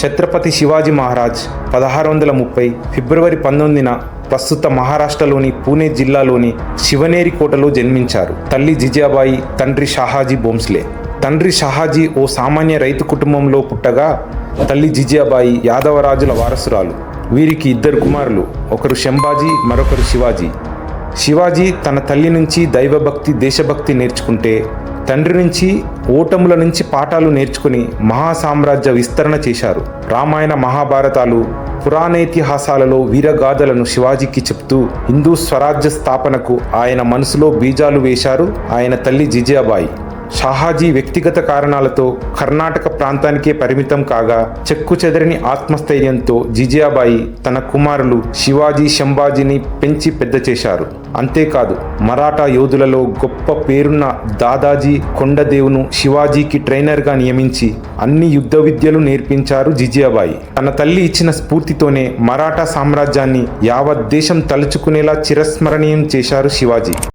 ఛత్రపతి శివాజీ మహారాజ్ 1630 ఫిబ్రవరి 19న ప్రస్తుత మహారాష్ట్రలోని పూణే జిల్లాలోని శివనేరి కోటలో జన్మించారు. తల్లి జిజాబాయి, తండ్రి షాహాజీ భోంస్లే. తండ్రి షాహాజీ ఓ సామాన్య రైతు కుటుంబంలో పుట్టగా తల్లి జిజాబాయి యాదవరాజుల వారసురాలు. వీరికి 2 కుమారులు, ఒకరు శంభాజీ, మరొకరు శివాజీ. శివాజీ తన తల్లి నుంచి దైవభక్తి, దేశభక్తి నేర్చుకుంటే తండ్రి నుంచి ఓటముల నుంచి పాఠాలు నేర్చుకుని మహాసామ్రాజ్య విస్తరణ చేశారు. రామాయణ, మహాభారతాలు, పురాణేతిహాసాలలో వీరగాథలను శివాజీకి చెప్తూ హిందూ స్వరాజ్య స్థాపనకు ఆయన మనసులో బీజాలు వేశారు ఆయన తల్లి జిజాబాయి. షాహాజీ వ్యక్తిగత కారణాలతో కర్ణాటక ప్రాంతానికే పరిమితం కాగా చెక్కు చెదరని ఆత్మస్థైర్యంతో జిజాబాయి తన కుమారులు శివాజీ, శంభాజీని పెంచి పెద్ద చేశారు. అంతేకాదు మరాఠా యోధులలో గొప్ప పేరున్న దాదాజీ కొండదేవ్ను శివాజీకి ట్రైనర్గా నియమించి అన్ని యుద్ధ విద్యలు నేర్పించారు జిజాబాయి. తన తల్లి ఇచ్చిన స్ఫూర్తితోనే మరాఠా సామ్రాజ్యాన్ని యావత్ దేశం తలుచుకునేలా చిరస్మరణీయం చేశారు శివాజీ.